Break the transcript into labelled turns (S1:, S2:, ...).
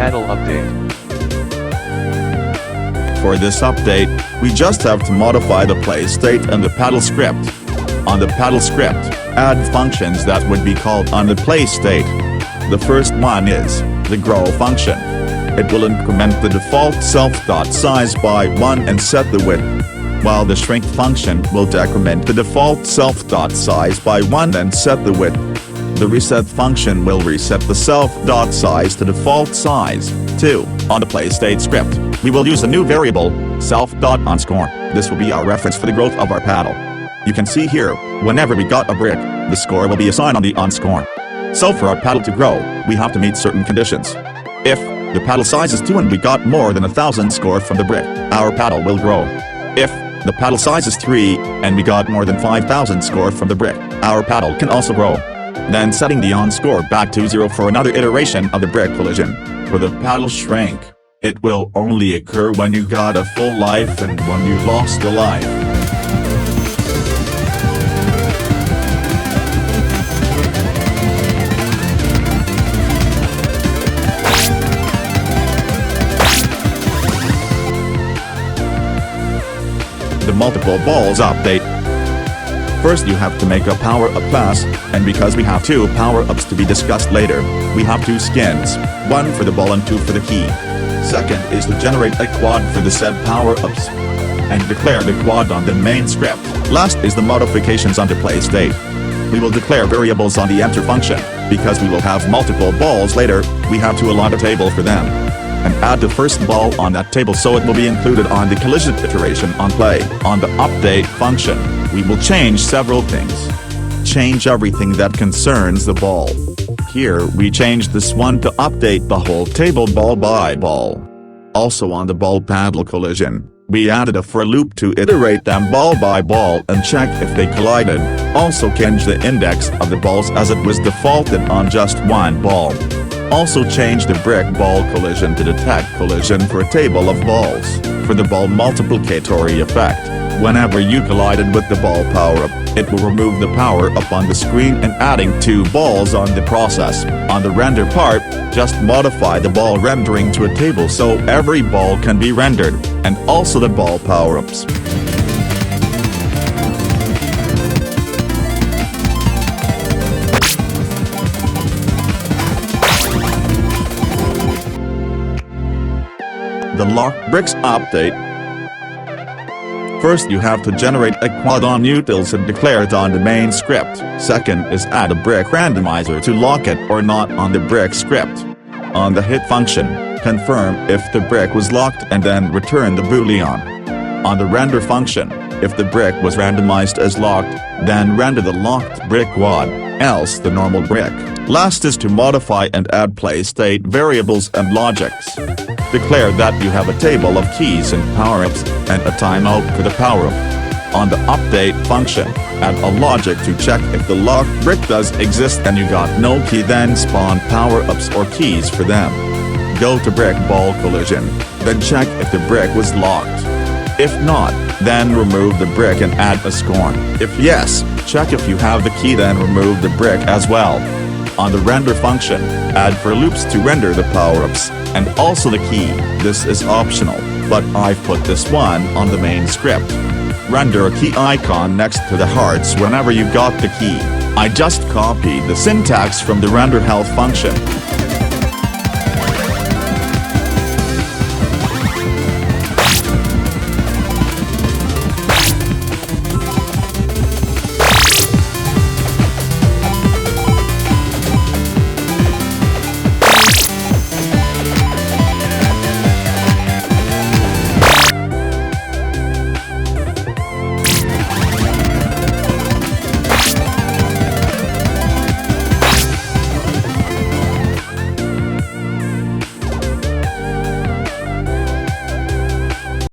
S1: Paddle update.
S2: For this update, we just have to modify the play state and the paddle script. On the paddle script, add functions that would be called on the play state. The first one is the grow function. It will increment the default self.size by 1 and set the width, while the shrink function will decrement the default self.size by 1 and set the width. The reset function will reset the self.size to default size. 2. On the play state script, we will use a new variable, self.onScore. This will be our reference for the growth of our paddle. You can see here, whenever we got a brick, the score will be assigned on the onScore. So for our paddle to grow, we have to meet certain conditions. If the paddle size is 2 and we got more than 1,000 score from the brick, our paddle will grow. If the paddle size is 3 and we got more than 5,000 score from the brick, our paddle can also grow. Then setting the on score back to 0 for another iteration of the brick collision. For the paddle shrink, it will only occur when you got a full life and when you lost a life. The multiple balls update. First you have to make a power-up class, and because we have 2 power-ups to be discussed later, we have 2 skins, 1 for the ball and 2 for the key. Second is to generate a quad for the said power-ups, and declare the quad on the main script. Last is the modifications on the play state. We will declare variables on the enter function, because we will have multiple balls later, we have to allot a table for them. And add the first ball on that table so it will be included on the collision iteration on play. On the update function, we will change several things. Change everything that concerns the ball. Here we change this one to update the whole table ball by ball. Also on the ball paddle collision, we added a for loop to iterate them ball by ball and check if they collided. Also change the index of the balls as it was defaulted on just one ball. Also change the brick ball collision to detect collision for a table of balls. For the ball multiplicatory effect, whenever you collided with the ball power-up, it will remove the power-up on the screen and adding 2 balls on the process. On the render part, just modify the ball rendering to a table so every ball can be rendered, and also the ball power-ups. The locked bricks update. First you have to generate a quad on utils and declare it on the main script. Second is add a brick randomizer to lock it or not on the brick script. On the hit function, confirm if the brick was locked and then return the boolean. On the render function, if the brick was randomized as locked, then render the locked brick quad, else the normal brick. Last is to modify and add play state variables and logics. Declare that you have a table of keys and power-ups, and a timeout for the power-up. On the update function, add a logic to check if the locked brick does exist and you got no key, then spawn power-ups or keys for them. Go to brick ball collision, then check if the brick was locked. If not, then remove the brick and add a score. If yes, check if you have the key, then remove the brick as well. On the render function, add for loops to render the power-ups, and also the key. This is optional, but I've put this one on the main script. Render a key icon next to the hearts whenever you got the key. I just copied the syntax from the render health function.